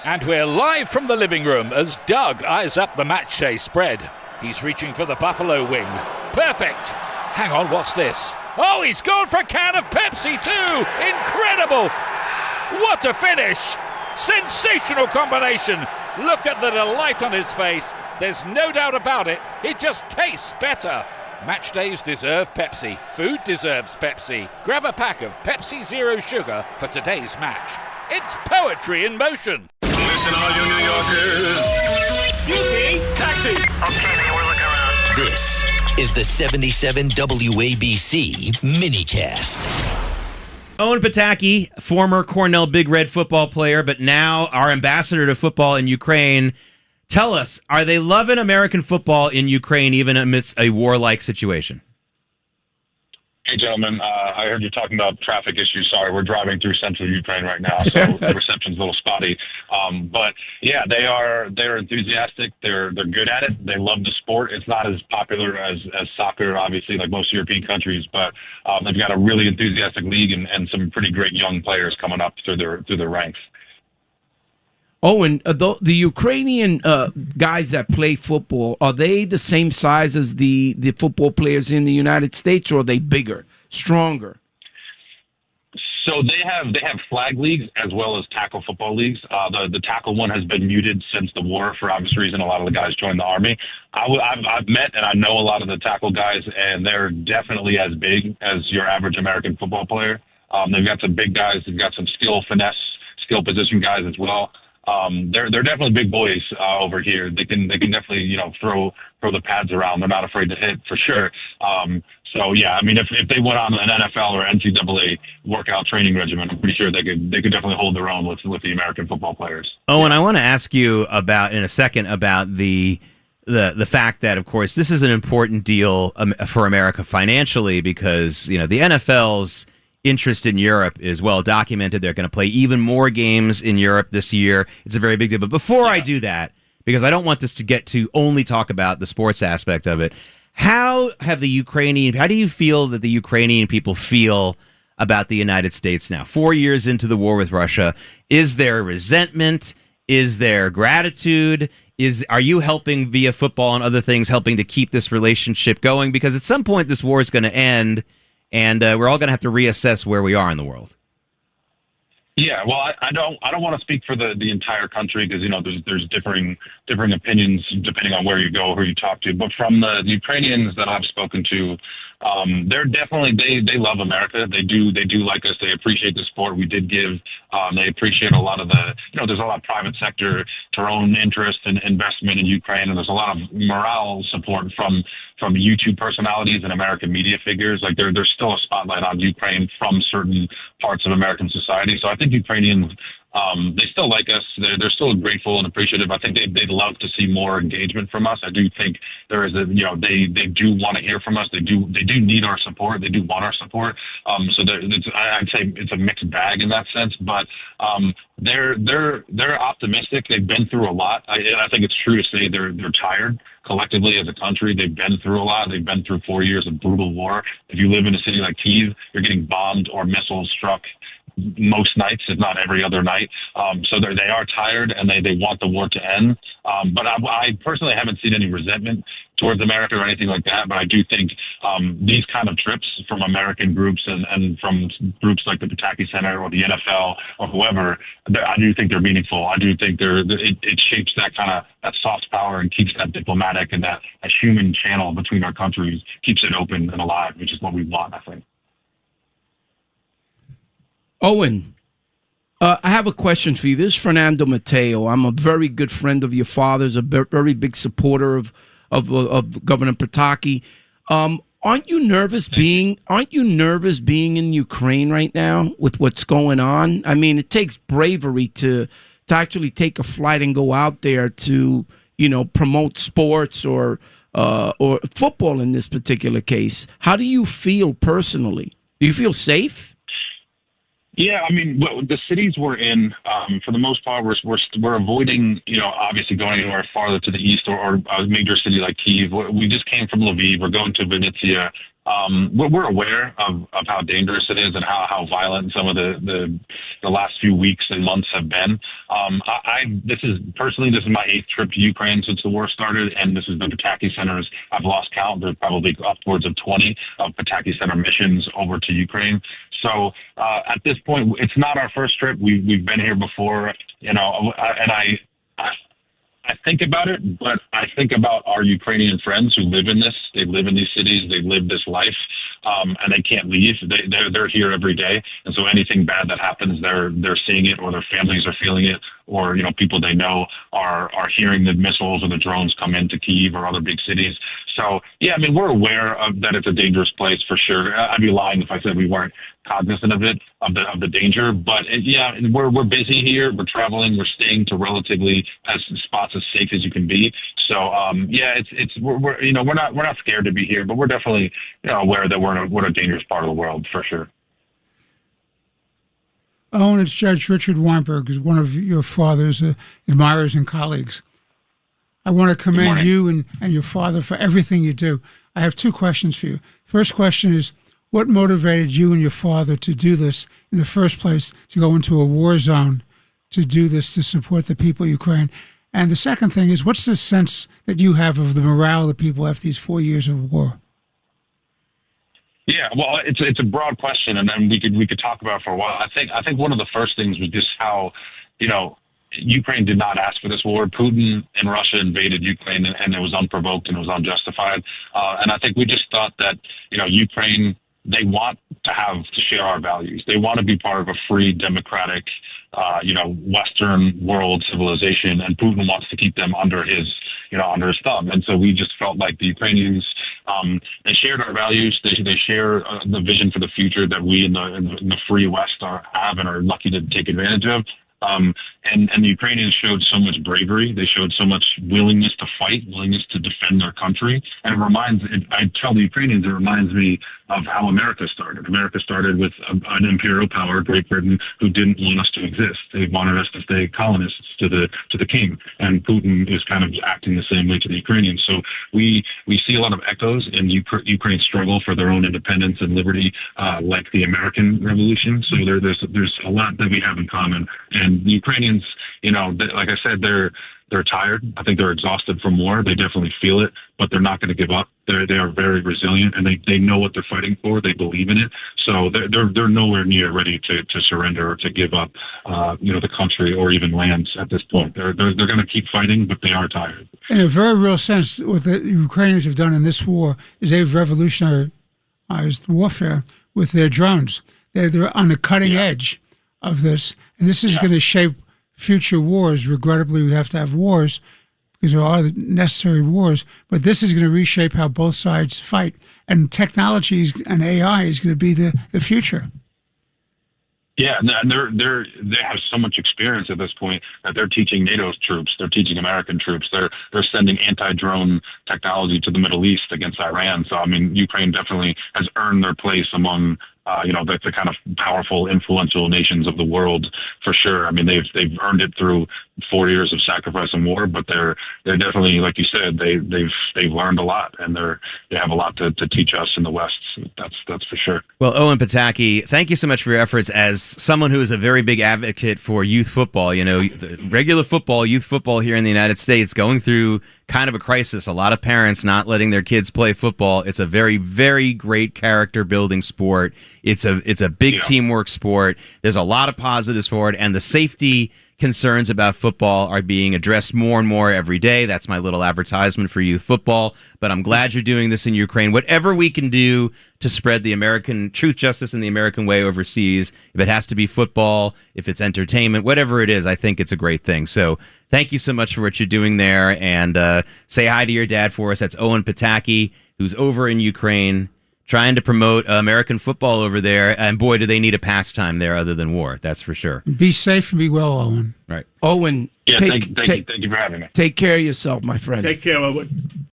And we're live from the living room as Doug eyes up the matchday spread. He's reaching for the Buffalo wing. Perfect! Hang on, what's this? Oh, he's gone for a can of Pepsi too! Incredible! What a finish! Sensational combination! Look at the delight on his face. There's no doubt about it. It just tastes better. Match days deserve Pepsi. Food deserves Pepsi. Grab a pack of Pepsi Zero Sugar for today's match. It's poetry in motion. Listen, all you New Yorkers. Excuse me, taxi. Okay, man, we're looking around. This is the 77 WABC minicast. Owen Pataki, former Cornell Big Red football player, but now our ambassador to football in Ukraine. Tell us, are they loving American football in Ukraine even amidst a warlike situation? Hey, gentlemen, I heard you talking about traffic issues. Sorry, we're driving through central Ukraine right now, so the reception's a little spotty. But yeah, they're enthusiastic. They're good at it. They love the sport. It's not as popular as soccer, obviously, like most European countries, but they've got a really enthusiastic league and some pretty great young players coming up through their ranks. Owen, the Ukrainian guys that play football, are they the same size as the football players in the United States, or are they bigger, stronger? So they have flag leagues as well as tackle football leagues. The tackle one has been muted since the war for obvious reason. A lot of the guys joined the army. I've met and I know a lot of the tackle guys, and they're definitely as big as your average American football player. They've got some big guys. They've got some skill position guys as well. They're definitely big boys over here. They can definitely throw the pads around. They're not afraid to hit for sure. So yeah, I mean if they went on an NFL or NCAA workout training regimen, I'm pretty sure they could definitely hold their own with the American football players. Owen, I want to ask you about in a second about the fact that, of course, this is an important deal for America financially because the NFL's interest in Europe is well documented. They're going to play even more games in Europe this year. It's a very big deal. But before I do that, because I don't want this to get to only talk about the sports aspect of it, how do you feel that the Ukrainian people feel about the United States now? 4 years into the war with Russia, is there resentment? Is there gratitude? Are you helping via football and other things, helping to keep this relationship going? Because at some point this war is going to end, and we're all going to have to reassess where we are in the world. Yeah, well, I don't want to speak for the entire country because there's differing opinions depending on where you go, who you talk to. But from the Ukrainians that I've spoken to, they're definitely they love America. They do like us. They appreciate the sport we did give. They appreciate a lot of there's a lot of private sector to our own interest and investment in Ukraine, and there's a lot of morale support from YouTube personalities and American media figures. Like there's still a spotlight on Ukraine from certain parts of American society. So I think Ukrainians, they still like us. They're still grateful and appreciative. I think they'd love to see more engagement from us. I do think there is they do want to hear from us. They do need our support. They do want our support. So I'd say it's a mixed bag in that sense, but they're optimistic. They've been through a lot. I think it's true to say they're tired collectively as a country. They've been through a lot. They've been through 4 years of brutal war. If you live in a city like Kyiv, you're getting bombed or missiles struck most nights, if not every other night. So they are tired and they want the war to end. But I personally haven't seen any resentment towards America or anything like that. But I do think these kind of trips from American groups and from groups like the Pataki Center or the NFL or whoever, I do think they're meaningful. I do think it shapes that soft power and keeps that diplomatic and that a human channel between our countries, keeps it open and alive, which is what we want, I think. Owen, I have a question for you. This is Fernando Mateo. I'm a very good friend of your father's, a very big supporter of Governor Pataki. Aren't you nervous being in Ukraine right now with what's going on? I mean, it takes bravery to actually take a flight and go out there to promote sports or football in this particular case. How do you feel personally? Do you feel safe? Yeah, I mean, the cities we're in, for the most part, we're avoiding, obviously going anywhere farther to the east or a major city like Kyiv. We just came from Lviv. We're going to Vinnytsia. we're aware of how dangerous it is and how violent some of the last few weeks and months have been. This is my 8th trip to Ukraine since the war started, and this is the Pataki centers. I've lost count. There's probably upwards of 20 of Pataki center missions over to Ukraine. So at this point, it's not our first trip. We've been here before, and I think about it, but I think about our Ukrainian friends who live in this. They live in these cities. They live this life, and they can't leave. They're here every day, and so anything bad that happens, they're seeing it, or their families are feeling it, or people they know are hearing the missiles or the drones come into Kyiv or other big cities. So yeah, we're aware of that. It's a dangerous place for sure. I'd be lying if I said we weren't cognizant of it, of the danger. But we're busy here. We're traveling. We're staying to relatively spots as safe as you can be. So we're not scared to be here, but we're definitely aware that we're in a dangerous part of the world for sure. Owen, it's Judge Richard Weinberg, who's one of your father's admirers and colleagues. I want to commend you and your father for everything you do. I have 2 questions for you. First question is, what motivated you and your father to do this in the first place, to go into a war zone, to do this, to support the people of Ukraine? And the second thing is, what's the sense that you have of the morale of the people after these 4 years of war? Yeah, well, it's a broad question, and then we could talk about it for a while. I think one of the first things was just how, Ukraine did not ask for this war. Putin and Russia invaded Ukraine, and it was unprovoked and it was unjustified. And I think we just thought that, Ukraine, they want to share our values. They want to be part of a free, democratic, Western world civilization, and Putin wants to keep them under his thumb. And so we just felt like the Ukrainians, they shared our values. They share the vision for the future that we in the free West have and are lucky to take advantage of. And the Ukrainians showed so much bravery. They showed so much willingness to fight, willingness to defend their country. And I tell the Ukrainians, it reminds me of how America started. America started with an imperial power, Great Britain, who didn't want us to exist. They wanted us to stay colonists to the king. And Putin is kind of acting the same way to the Ukrainians. So we see a lot of echoes in Ukraine's struggle for their own independence and liberty, like the American Revolution. So there's a lot that we have in common. And the Ukrainians, like I said, they're tired. I think they're exhausted from war. They definitely feel it, but they're not going to give up. They are very resilient, and they know what they're fighting for. They believe in it. So they're nowhere near ready to surrender or to give up, the country or even lands at this point. They're going to keep fighting, but they are tired. In a very real sense, what the Ukrainians have done in this war is they've revolutionized warfare with their drones. They're on the cutting edge of this, and this is going to shape future wars. Regrettably, we have to have wars because there are necessary wars, but this is going to reshape how both sides fight, and technology and AI is going to be the future. Yeah, and they have so much experience at this point that they're teaching NATO's troops, they're teaching American troops, they're sending anti-drone technology to the Middle East against Iran. So Ukraine definitely has earned their place among the kind of powerful, influential nations of the world for sure. They've earned it through 4 years of sacrifice and war, but they're definitely, like you said, they've learned a lot, and they have a lot to teach us in the West. That's for sure. Well, Owen Pataki, thank you so much for your efforts as someone who is a very big advocate for youth football. The regular football, youth football here in the United States, going through kind of a crisis. A lot of parents not letting their kids play football. It's a very, very great character building sport. It's a big teamwork sport. There's a lot of positives for it, and the safety concerns about football are being addressed more and more every day. That's my little advertisement for youth football. But I'm glad you're doing this in Ukraine. Whatever we can do to spread the American truth, justice, and the American way overseas, if it has to be football, if it's entertainment, whatever it is, I think it's a great thing. So thank you so much for what you're doing there. And say hi to your dad for us. That's Owen Pataki, who's over in Ukraine, trying to promote American football over there. And boy, do they need a pastime there other than war. That's for sure. Be safe and be well, Owen. Right. Owen, thank you for having me. Take care of yourself, my friend. Take care, Owen.